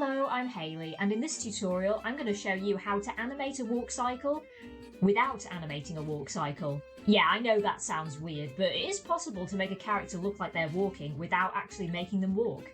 Hello, I'm Hayley, and in this tutorial I'm going to show you how to animate a walk cycle without animating a walk cycle. Yeah, I know that sounds weird, but it is possible to make a character look like they're walking without actually making them walk.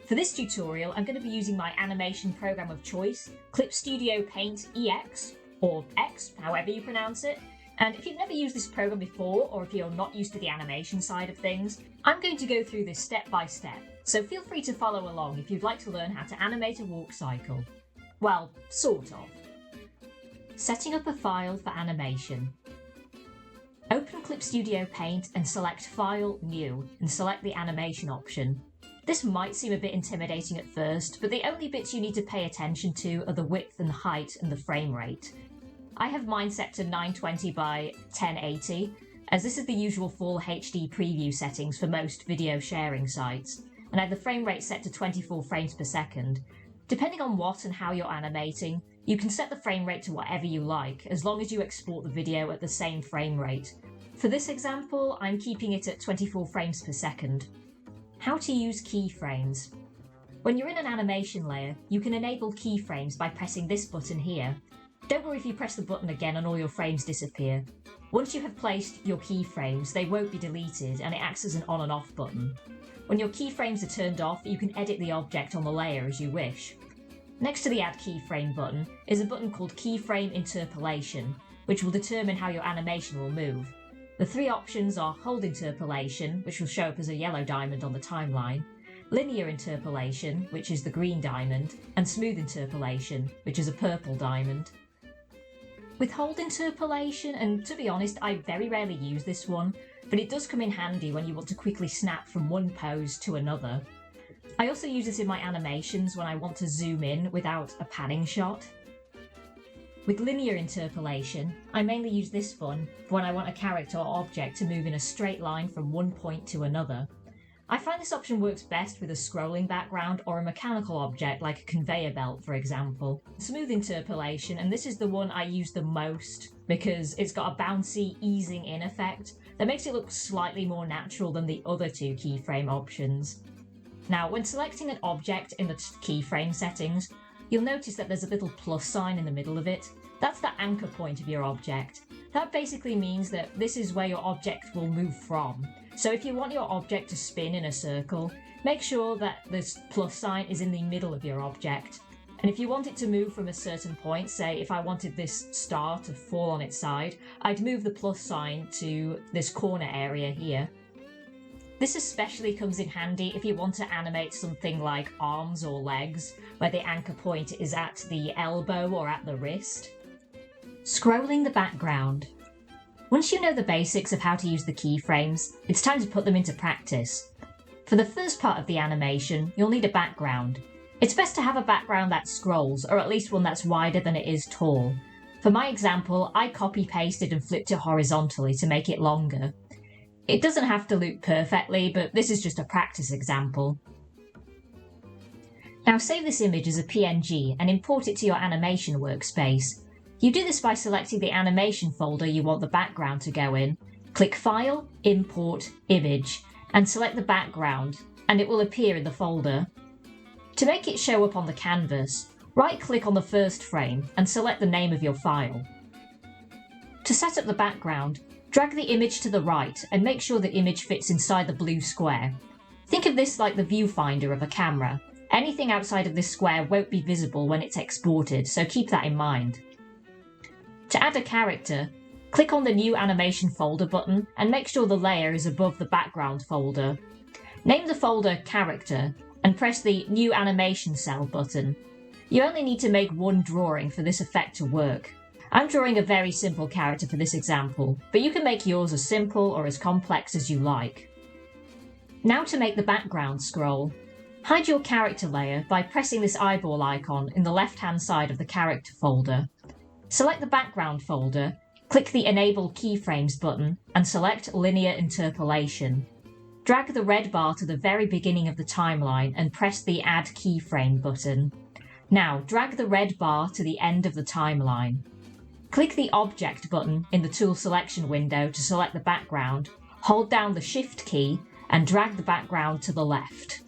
For this tutorial, I'm going to be using my animation program of choice, Clip Studio Paint EX, or X, however you pronounce it. And if you've never used this program before, or if you're not used to the animation side of things, I'm going to go through this step by step. So feel free to follow along if you'd like to learn how to animate a walk cycle. Well, sort of. Setting up a file for animation. Open Clip Studio Paint and select File, New, and select the animation option. This might seem a bit intimidating at first, but the only bits you need to pay attention to are the width and height and the frame rate. I have mine set to 920 by 1080, as this is the usual full HD preview settings for most video sharing sites, and I have the frame rate set to 24 frames per second. Depending on what and how you're animating, you can set the frame rate to whatever you like, as long as you export the video at the same frame rate. For this example, I'm keeping it at 24 frames per second. How to use keyframes. When you're in an animation layer, you can enable keyframes by pressing this button here. Don't worry if you press the button again and all your frames disappear. Once you have placed your keyframes, they won't be deleted and it acts as an on and off button. When your keyframes are turned off, you can edit the object on the layer as you wish. Next to the Add Keyframe button is a button called Keyframe Interpolation, which will determine how your animation will move. The three options are Hold Interpolation, which will show up as a yellow diamond on the timeline, Linear Interpolation, which is the green diamond, and Smooth Interpolation, which is a purple diamond. With Hold Interpolation, and to be honest, I very rarely use this one, but it does come in handy when you want to quickly snap from one pose to another. I also use this in my animations when I want to zoom in without a panning shot. With Linear Interpolation, I mainly use this one for when I want a character or object to move in a straight line from one point to another. I find this option works best with a scrolling background or a mechanical object like a conveyor belt, for example. Smooth Interpolation, and this is the one I use the most because it's got a bouncy easing in effect that makes it look slightly more natural than the other two keyframe options. Now, when selecting an object in the keyframe settings, you'll notice that there's a little plus sign in the middle of it. That's the anchor point of your object. That basically means that this is where your object will move from. So if you want your object to spin in a circle, make sure that this plus sign is in the middle of your object. And if you want it to move from a certain point, say if I wanted this star to fall on its side, I'd move the plus sign to this corner area here. This especially comes in handy if you want to animate something like arms or legs, where the anchor point is at the elbow or at the wrist. Scrolling the background. Once you know the basics of how to use the keyframes, it's time to put them into practice. For the first part of the animation, you'll need a background. It's best to have a background that scrolls, or at least one that's wider than it is tall. For my example, I copy-pasted and flipped it horizontally to make it longer. It doesn't have to loop perfectly, but this is just a practice example. Now save this image as a PNG and import it to your animation workspace. You do this by selecting the animation folder you want the background to go in, click File, Import, Image, and select the background, and it will appear in the folder. To make it show up on the canvas, right-click on the first frame and select the name of your file. To set up the background, drag the image to the right and make sure the image fits inside the blue square. Think of this like the viewfinder of a camera. Anything outside of this square won't be visible when it's exported, so keep that in mind. To add a character, click on the New Animation Folder button and make sure the layer is above the background folder. Name the folder Character and press the New Animation Cell button. You only need to make one drawing for this effect to work. I'm drawing a very simple character for this example, but you can make yours as simple or as complex as you like. Now to make the background scroll. Hide your character layer by pressing this eyeball icon in the left-hand side of the character folder. Select the background folder, click the Enable Keyframes button, and select Linear Interpolation. Drag the red bar to the very beginning of the timeline and press the Add Keyframe button. Now drag the red bar to the end of the timeline. Click the Object button in the Tool Selection window to select the background, hold down the Shift key, and drag the background to the left.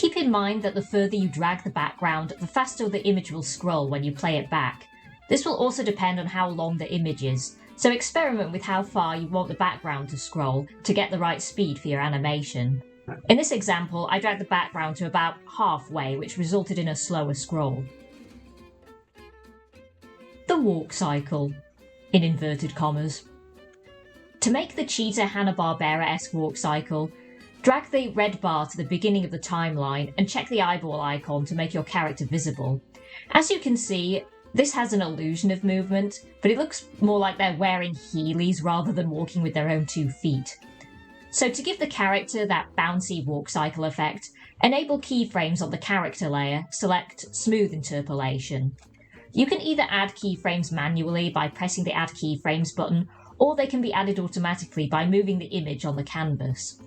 Keep in mind that the further you drag the background, the faster the image will scroll when you play it back. This will also depend on how long the image is, so experiment with how far you want the background to scroll to get the right speed for your animation. In this example, I dragged the background to about halfway, which resulted in a slower scroll. The walk cycle, in inverted commas. To make the cheetah Hanna-Barbera-esque walk cycle, drag the red bar to the beginning of the timeline and check the eyeball icon to make your character visible. As you can see, this has an illusion of movement, but it looks more like they're wearing Heelys rather than walking with their own 2 feet. So to give the character that bouncy walk cycle effect, enable keyframes on the character layer, select Smooth Interpolation. You can either add keyframes manually by pressing the Add Keyframes button, or they can be added automatically by moving the image on the canvas.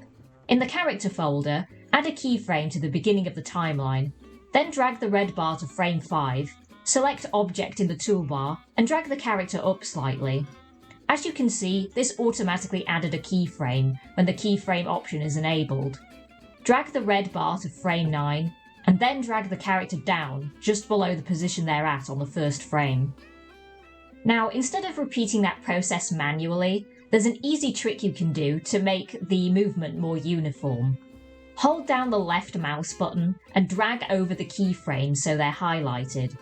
In the character folder, add a keyframe to the beginning of the timeline, then drag the red bar to frame 5, select Object in the toolbar, and drag the character up slightly. As you can see, this automatically added a keyframe when the keyframe option is enabled. Drag the red bar to frame 9, and then drag the character down just below the position they're at on the first frame. Now, instead of repeating that process manually, there's an easy trick you can do to make the movement more uniform. Hold down the left mouse button and drag over the keyframes so they're highlighted.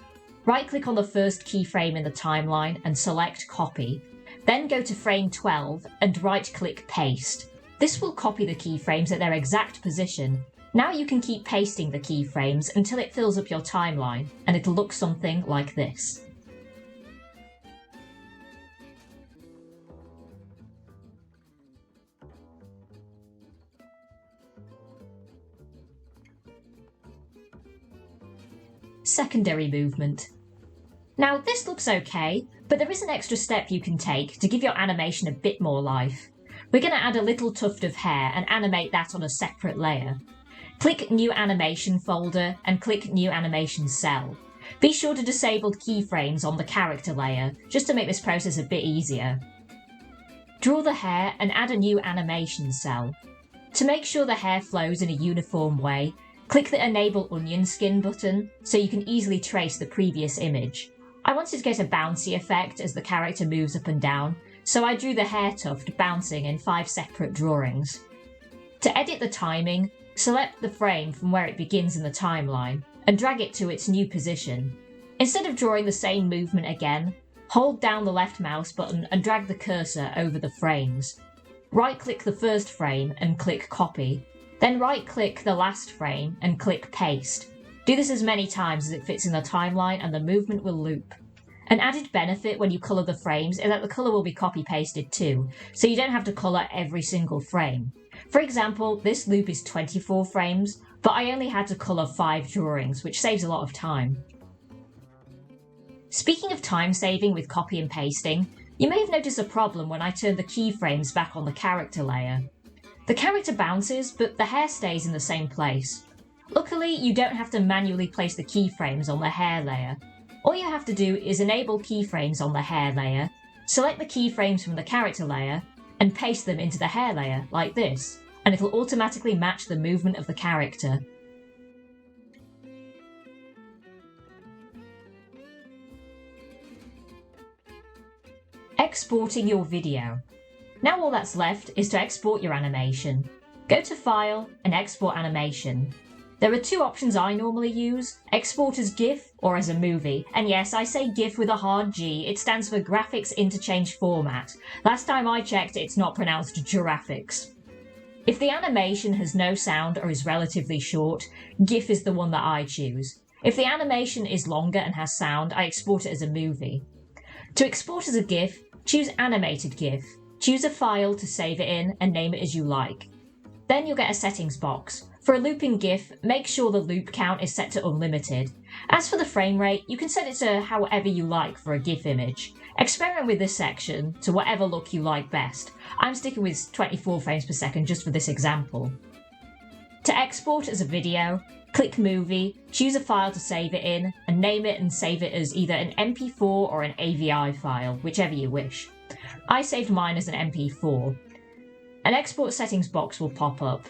Right-click on the first keyframe in the timeline and select Copy. Then go to frame 12 and right-click Paste. This will copy the keyframes at their exact position. Now you can keep pasting the keyframes until it fills up your timeline, and it'll look something like this. Secondary movement. Now this looks okay, but there is an extra step you can take to give your animation a bit more life. We're going to add a little tuft of hair and animate that on a separate layer. Click New Animation folder and click New Animation cell. Be sure to disable keyframes on the character layer, just to make this process a bit easier. Draw the hair and add a new animation cell. To make sure the hair flows in a uniform way, click the Enable Onion Skin button so you can easily trace the previous image. I wanted to get a bouncy effect as the character moves up and down, so I drew the hair tuft bouncing in 5 separate drawings. To edit the timing, select the frame from where it begins in the timeline and drag it to its new position. Instead of drawing the same movement again, hold down the left mouse button and drag the cursor over the frames. Right-click the first frame and click Copy, then right-click the last frame and click Paste. Do this as many times as it fits in the timeline and the movement will loop. An added benefit when you colour the frames is that the colour will be copy-pasted too, so you don't have to colour every single frame. For example, this loop is 24 frames, but I only had to colour 5 drawings, which saves a lot of time. Speaking of time saving with copy and pasting, you may have noticed a problem when I turned the keyframes back on the character layer. The character bounces, but the hair stays in the same place. Luckily, you don't have to manually place the keyframes on the hair layer. All you have to do is enable keyframes on the hair layer, select the keyframes from the character layer, and paste them into the hair layer, like this, and it'll automatically match the movement of the character. Exporting your video. Now all that's left is to export your animation. Go to File and Export Animation. There are 2 options I normally use, export as GIF or as a movie. And yes, I say GIF with a hard G, it stands for Graphics Interchange Format. Last time I checked, it's not pronounced Giraffics. If the animation has no sound or is relatively short, GIF is the one that I choose. If the animation is longer and has sound, I export it as a movie. To export as a GIF, choose Animated GIF. Choose a file to save it in and name it as you like. Then you'll get a settings box. For a looping GIF, make sure the loop count is set to unlimited. As for the frame rate, you can set it to however you like for a GIF image. Experiment with this section to whatever look you like best. I'm sticking with 24 frames per second just for this example. To export as a video, click Movie, choose a file to save it in, and name it and save it as either an MP4 or an AVI file, whichever you wish. I saved mine as an MP4. An export settings box will pop up.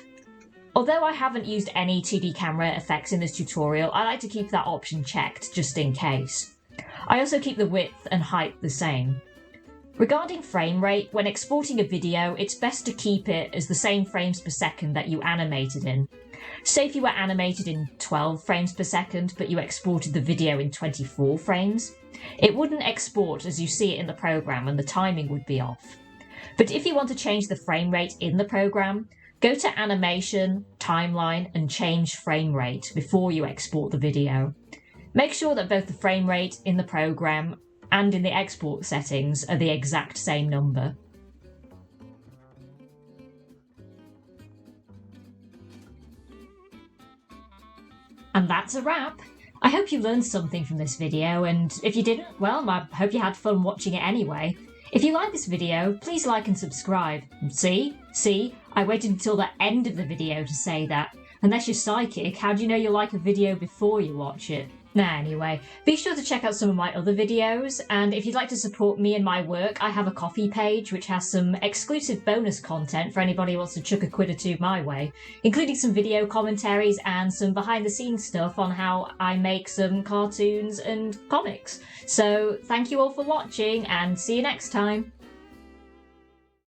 Although I haven't used any 2D camera effects in this tutorial, I like to keep that option checked just in case. I also keep the width and height the same. Regarding frame rate, when exporting a video, it's best to keep it as the same frames per second that you animated in. Say if you were animated in 12 frames per second, but you exported the video in 24 frames, it wouldn't export as you see it in the program and the timing would be off. But if you want to change the frame rate in the program, go to Animation, Timeline, and change frame rate before you export the video. Make sure that both the frame rate in the program and in the export settings are the exact same number. And that's a wrap. I hope you learned something from this video, and if you didn't, well, I hope you had fun watching it anyway. If you like this video, please like and subscribe. See, I waited until the end of the video to say that. Unless you're psychic, how do you know you like a video before you watch it? Nah, anyway, be sure to check out some of my other videos, and if you'd like to support me and my work, I have a Ko-fi page which has some exclusive bonus content for anybody who wants to chuck a quid or two my way, including some video commentaries and some behind the scenes stuff on how I make some cartoons and comics. So thank you all for watching, and see you next time!